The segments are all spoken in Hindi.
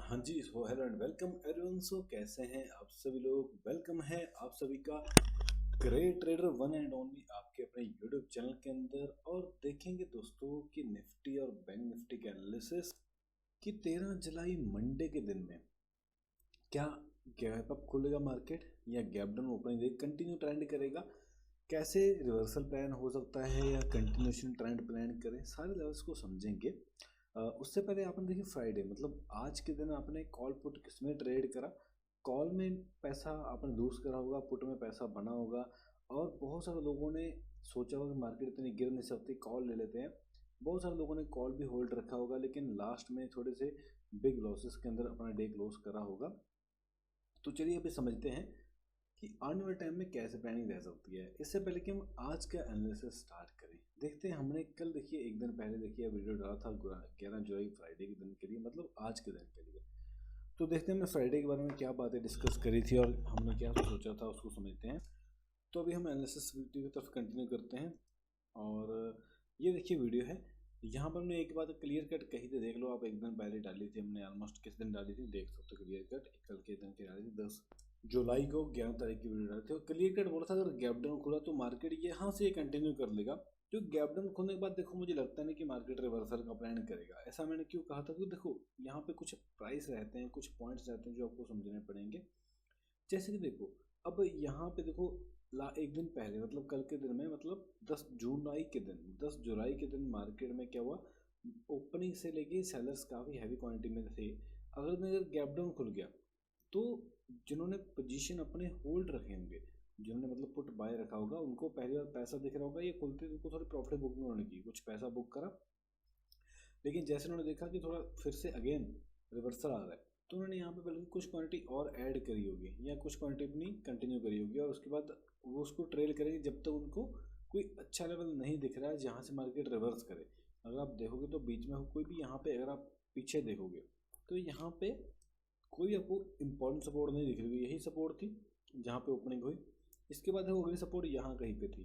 हाँ जी, so hello and welcome everyone. So कैसे हैं आप सभी लोग। वेलकम है आप सभी का great trader one and only आपके अपने यूट्यूब चैनल के अंदर। और देखेंगे दोस्तों कि निफ्टी और बैंक निफ्टी के एनालिसिस कि 13 जुलाई मंडे के दिन में क्या गैप अप खुलेगा मार्केट या गैप डाउन ओपनिंग देख कंटिन्यू ट्रेंड करेगा, कैसे रिवर्सल प्लान हो सकता है या कंटिन्यूशन ट्रेंड प्लान करें, सारे लेवल्स को समझेंगे। उससे पहले आपने देखिए फ्राइडे मतलब आज के दिन आपने कॉल पुट किसमें ट्रेड करा। कॉल में पैसा आपने लूज करा होगा, पुट में पैसा बना होगा। और बहुत सारे लोगों ने सोचा होगा कि मार्केट इतनी गिर नहीं सकती, कॉल ले लेते हैं। बहुत सारे लोगों ने कॉल भी होल्ड रखा होगा, लेकिन लास्ट में थोड़े से बिग लॉसेस के अंदर अपना डे क्लोज करा होगा। तो चलिए अभी समझते हैं कि आने वाले टाइम में कैसे प्लानिंग रह सकती है। इससे पहले कि हम आज का एनालिसिस स्टार्ट करें, देखते हैं हमने कल देखिए एक दिन पहले देखिए वीडियो डाला था 11 जुलाई फ्राइडे के दिन के लिए, मतलब आज के दिन के लिए। तो देखते हैं मैं फ्राइडे के बारे में क्या बातें डिस्कस करी थी और हमने क्या सोचा था, उसको समझते हैं। तो अभी हम एनालिसिस वीडियो की तरफ कंटिन्यू करते हैं। और ये देखिए वीडियो है, यहाँ पर हमने एक बात क्लियर कट कही थी, देख लो आप। एक दिन पहले डाली थी हमने, ऑलमोस्ट किस दिन डाली थी देख सकते हो क्लियर कट। कल के दिन की डाली थी 10 जुलाई को 11 तारीख की वीडियो डाली थी। और क्लियर कट बोला था अगर गैप डाउन खुला तो मार्केट यहाँ से ये कंटिन्यू कर लेगा। जो गैप डाउन खुलने के बाद देखो मुझे लगता नहीं कि मार्केट रिवर्सल का प्लान करेगा। ऐसा मैंने क्यों कहा था, क्योंकि देखो यहाँ पे कुछ प्राइस रहते हैं, कुछ पॉइंट्स रहते हैं जो आपको समझने पड़ेंगे। जैसे कि देखो अब यहाँ पे देखो एक दिन पहले मतलब कल के दिन में, मतलब 10 जुलाई के दिन मार्केट में क्या हुआ। ओपनिंग से लेके सेलर्स काफ़ी हैवी क्वांटिटी में थे। अगर गैप डाउन खुल गया तो जिन्होंने पोजीशन अपने होल्ड रखे होंगे, जिन्होंने मतलब पुट बाय रखा होगा, उनको पहली बार पैसा दिख रहा होगा। ये खुलते ही उनको थोड़ी प्रॉफिट बुकिंग उन्होंने की, कुछ पैसा बुक करा। लेकिन जैसे उन्होंने देखा कि थोड़ा फिर से अगेन रिवर्सल आ रहा है, तो उन्होंने यहाँ पे बल्कि कुछ क्वांटिटी और ऐड करी होगी या कुछ क्वांटिटी अपनी कंटिन्यू करी होगी। और उसके बाद वो उसको ट्रेल करेंगे जब तक उनको कोई अच्छा लेवल नहीं दिख रहा है जहाँ से मार्केट रिवर्स करे। अगर आप देखोगे तो बीच में कोई भी यहाँ पे, अगर आप पीछे देखोगे तो यहाँ पे कोई आपको इम्पोर्टेंट सपोर्ट नहीं दिख रही। यही सपोर्ट थी जहाँ पे ओपनिंग हुई। इसके बाद वो अगली सपोर्ट यहाँ कहीं पे थी।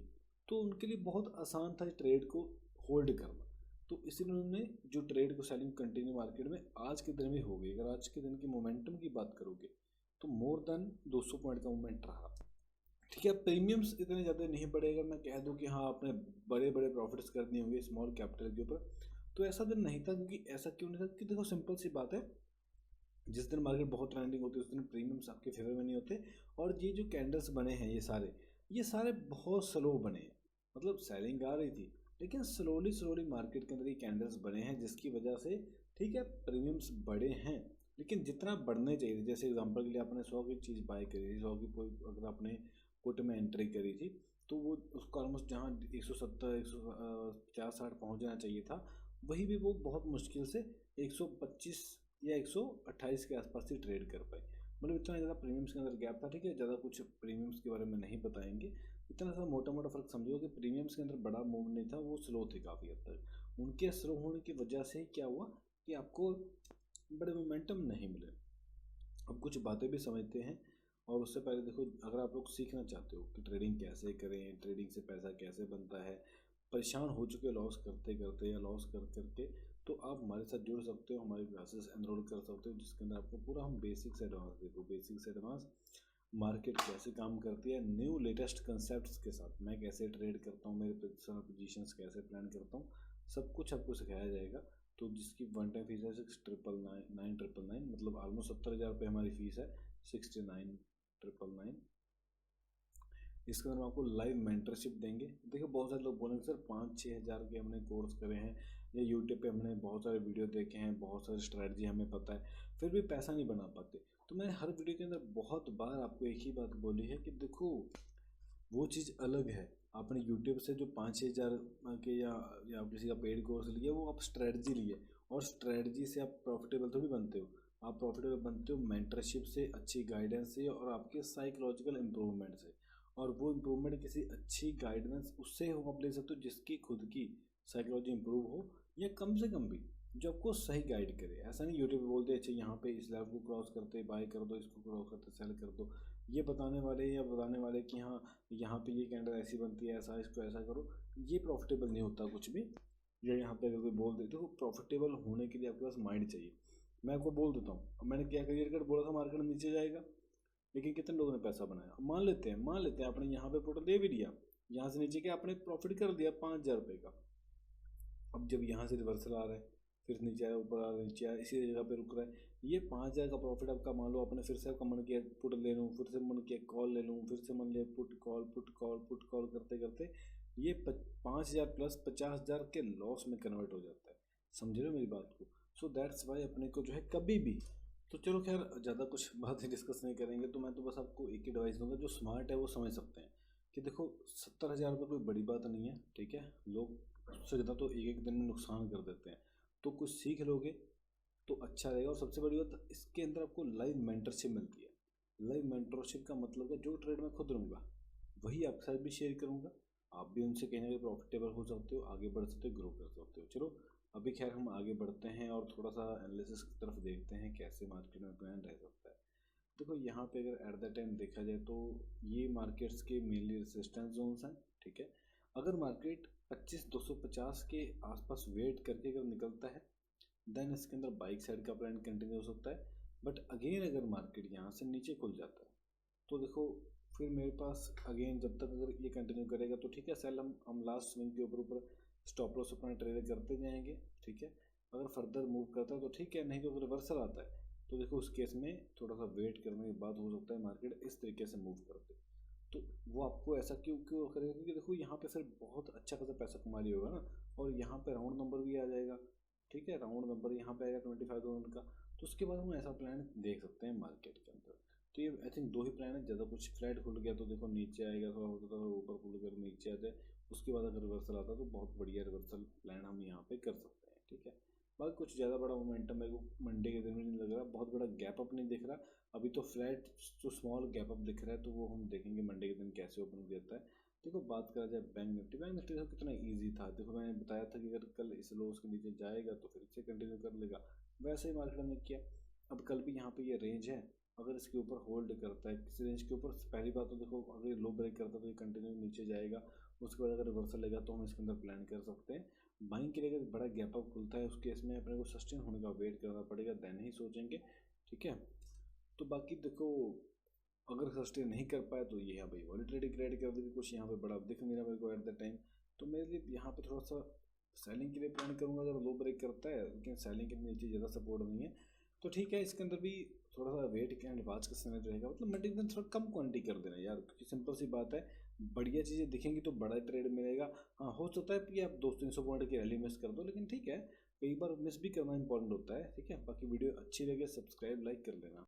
तो उनके लिए बहुत आसान था ट्रेड को होल्ड करना। तो इसीलिए उन्होंने जो ट्रेड को सेलिंग कंटिन्यू मार्केट में आज के दिन में हो गई। अगर आज के दिन की मोमेंटम की बात करोगे तो मोर देन 200 पॉइंट का मोमेंट रहा। ठीक है, प्रीमियम्स इतने ज़्यादा नहीं बढ़े। अगर मैं कह दूँ कि हाँ आपने बड़े बड़े प्रॉफिट्स करने होंगे स्मॉल कैपिटल के ऊपर, तो ऐसा दिन नहीं था। क्योंकि ऐसा क्यों नहीं था कि देखो सिंपल सी बात है, जिस दिन मार्केट बहुत ट्रेंडिंग होती है उस दिन प्रीमियम्स आपके फेवर में नहीं होते। और ये जो कैंडल्स बने हैं ये सारे बहुत स्लो बने हैं। मतलब सेलिंग आ रही थी लेकिन स्लोली स्लोली मार्केट के अंदर ये कैंडल्स बने हैं, जिसकी वजह से ठीक है प्रीमियम्स बढ़े हैं। लेकिन जितना बढ़ने चाहिए थे, जैसे एग्जांपल के लिए आपने 100 की चीज़ बाय करी थी, 100 की अगर आपने पुट में एंट्री करी थी, तो वो उसको ऑलमोस्ट जहाँ 170 150 60 पहुँच जाना चाहिए था, वही भी वो बहुत मुश्किल से 125 या 128 के आसपास ही ट्रेड कर पाए। मतलब इतना ज़्यादा प्रीमियम्स के अंदर गैप था। ठीक है, ज़्यादा कुछ प्रीमियम्स के बारे में नहीं बताएंगे। इतना सा मोटा मोटा फ़र्क समझो कि प्रीमियम्स के अंदर बड़ा मूव नहीं था, वो स्लो थे काफ़ी हद तक। उनके स्लो होने की वजह से क्या हुआ कि आपको बड़े मोमेंटम नहीं मिले। अब कुछ बातें भी समझते हैं। और उससे पहले देखो, अगर आप लोग सीखना चाहते हो कि ट्रेडिंग कैसे करें, ट्रेडिंग से पैसा कैसे बनता है, परेशान हो चुके लॉस करते करते या लॉस कर करके, तो आप हमारे साथ जुड़ सकते हो, हमारी क्लासेस एनरोल कर सकते हो, जिसके अंदर आपको पूरा हम बेसिक से एडवांस देखो, बेसिक से एडवांस मार्केट कैसे काम करती है, न्यू लेटेस्ट कंसेप्ट्स के साथ मैं कैसे ट्रेड करता हूँ, मेरे पोजिशंस कैसे प्लान करता हूँ, सब कुछ आपको सिखाया जाएगा। तो जिसकी वन टाइम फीस है 6,999, मतलब ऑलमोस्ट 70,000 रुपये हमारी फीस है। 69,999। इसके अंदर हम आपको लाइव मेंटरशिप देंगे। देखिए बहुत सारे लोग बोलेंगे सर 5-6 हज़ार के हमने कोर्स करे हैं या यूट्यूब पे हमने बहुत सारे वीडियो देखे हैं, बहुत सारी स्ट्रैटेजी हमें पता है, फिर भी पैसा नहीं बना पाते। तो मैंने हर वीडियो के अंदर बहुत बार आपको एक ही बात बोली है कि देखो वो चीज़ अलग है। आपने यूट्यूब से जो 5-6 हज़ार के या आप किसी का पेड कोर्स लिए, वो आप स्ट्रैटेजी लिए, और स्ट्रैटेजी से आप प्रॉफिटेबल थोड़ी बनते हो। आप प्रॉफिटेबल बनते हो मेंटरशिप से, अच्छी गाइडेंस से और आपके साइकोलॉजिकल इम्प्रूवमेंट से। और वो इम्प्रूवमेंट किसी अच्छी गाइडेंस उससे हो आप ले सकते हो जिसकी खुद की साइकोलॉजी इंप्रूव हो, या कम से कम भी जो आपको सही गाइड करे। ऐसा नहीं यूट्यूब पे बोल दे अच्छा यहाँ पे इस लेवल को क्रॉस करते बाय कर दो, इसको क्रॉस करते सेल कर दो, ये बताने वाले कि हाँ यहाँ पे ये कैंडल ऐसी बनती है, ऐसा इसको ऐसा करो। ये प्रॉफिटेबल नहीं होता कुछ भी। या यहाँ पे अगर कोई बोल दे, देखो प्रॉफिटेबल होने के लिए आपके पास माइंड चाहिए। मैं आपको बोल देता हूँ, अब मैंने क्या क्लियर कट बोला था मार्केट नीचे जाएगा, लेकिन कितने लोगों ने पैसा बनाया। मान लेते हैं आपने यहाँ पे पुट दे भी दिया, यहाँ से नीचे क्या आपने प्रॉफिट कर दिया 5,000 रुपये का। अब जब यहाँ से रिवर्सल आ रहा है, फिर नीचे आया, ऊपर आ रहा है, नीचे आया, इसी जगह पे रुक रहा है, ये 5,000 का प्रॉफिट आपका मान लो आपने फिर से आपका मन किया पुट ले लूँ, फिर से मन किया कॉल ले लूँ, फिर से मन लिया put call put call put call करते करते ये 5,000 प्लस 50,000 के लॉस में कन्वर्ट हो जाता है। समझ रहे हो मेरी बात को? सो दैट्स वाई अपने को जो है कभी भी, तो चलो खैर ज़्यादा कुछ बात ही डिस्कस नहीं करेंगे, तो मैं तो बस आपको एक एडवाइस दूंगा, जो स्मार्ट है वो समझ सकते हैं कि देखो 70,000 रुपये कोई बड़ी बात नहीं है, ठीक है। लोग उससे ज़्यादा तो एक एक दिन में नुकसान कर देते हैं, तो कुछ सीख लोगे तो अच्छा रहेगा। और सबसे बड़ी बात, इसके अंदर आपको लाइव मेंटरशिप मिलती है। लाइव मेंटरशिप का मतलब है जो ट्रेड में खुद रहूँगा वही आपके साथ भी शेयर करूँगा, आप भी उनसे कहीं ना कहीं प्रॉफिटेबल हो सकते हो, आगे बढ़ सकते हो, ग्रो कर सकते हो। चलो अभी खैर हम आगे बढ़ते हैं और थोड़ा सा एनालिसिस की तरफ देखते हैं कैसे मार्केट में प्लान रह सकता है। देखो यहाँ पे अगर एट द टाइम देखा जाए तो ये मार्केट्स के मेनली रेजिस्टेंस जोन्स हैं, ठीक है। अगर मार्केट 25,250 के आसपास वेट करके अगर निकलता है देन इसके अंदर बाइक साइड का प्लान कंटिन्यू हो सकता है। बट अगेन अगर मार्केट यहाँ से नीचे खुल जाता है तो देखो फिर मेरे पास अगेन जब तक अगर ये कंटिन्यू करेगा तो ठीक है, सेल हम लास्ट स्विंग के ऊपर ऊपर स्टॉप लॉस अपना ट्रेड करते जाएंगे, ठीक है। अगर फर्दर मूव करता है तो ठीक है, नहीं तो अगर रिवर्सल आता है तो देखो उस केस में थोड़ा सा वेट करने के बाद हो सकता है मार्केट इस तरीके से मूव कर दे। तो वो आपको ऐसा क्यों क्यों करेगा, क्योंकि देखो यहाँ पे फिर बहुत अच्छा खासा पैसा कमा लिया होगा ना, और यहाँ पे राउंड नंबर भी आ जाएगा, ठीक है। राउंड नंबर यहाँ पे आएगा 25,000 का, तो उसके बाद हम ऐसा प्लान देख सकते हैं मार्केट के अंदर। तो ये आई थिंक दो ही प्लान है, ज़्यादा कुछ फ्लैट खुल गया तो देखो नीचे आएगा थोड़ा होता था, ऊपर खुल गया तो नीचे आ जाए, उसके बाद अगर रिवर्सल आता है तो बहुत बढ़िया रिवर्सल प्लान हम यहाँ पे कर सकते हैं, ठीक है। बाकी कुछ ज़्यादा बड़ा मोमेंटम मेरे को मंडे के दिन में नहीं लग रहा, बहुत बड़ा गैप अप नहीं दिख रहा अभी, तो फ्लैट जो स्मॉल गैप अप दिख रहा है, तो वो हम देखेंगे मंडे के दिन कैसे ओपन देता है। देखो बात करा जाए बैंक निफ्टी तो कितना इजी था, देखो मैंने बताया था कि अगर कल इस लोस के नीचे जाएगा तो फिर इससे कंटिन्यू कर लेगा, वैसे ही मार्केट ने किया। अब कल भी यहाँ पे ये रेंज है, अगर इसके ऊपर होल्ड करता है किसी रेंज के ऊपर, पहली बात तो देखो अगर ये लो ब्रेक करता है तो ये कंटिन्यू नीचे जाएगा, उसके बाद अगर रिवर्सल लेगा तो हम इसके अंदर प्लान कर सकते हैं। बाइंग के लिए अगर बड़ा गैप अप खुलता है उस केस में अपने को सस्टेन होने का वेट करना पड़ेगा, देन ही सोचेंगे, ठीक है। तो बाकी देखो अगर सस्टेन नहीं कर पाए तो ये है भाई वॉलीटिलिटी क्रिएट कर देगी कुछ यहाँ पे बड़ा दिख नहीं रहा मेरे को एट द टाइम, तो मेरे लिए यहाँ पे थोड़ा सा सेलिंग के लिए प्लान करूँगा अगर लो ब्रेक करता है, लेकिन सेलिंग के नीचे ज़्यादा सपोर्ट नहीं है, तो ठीक है इसके अंदर भी थोड़ा सा वेट एंड वाच का समय रहेगा, मतलब मंडे के दिन थोड़ा कम क्वांटिटी कर देना यार, क्योंकि सिंपल सी बात है, बढ़िया चीज़ें दिखेंगी तो बड़ा ट्रेड मिलेगा। हाँ हो सकता है कि आप 200-300 पॉइंट की रैली मिस कर दो, लेकिन ठीक है कई बार मिस भी करना इंपॉर्टेंट होता है, ठीक है। बाकी वीडियो अच्छी लगे सब्सक्राइब लाइक कर लेना।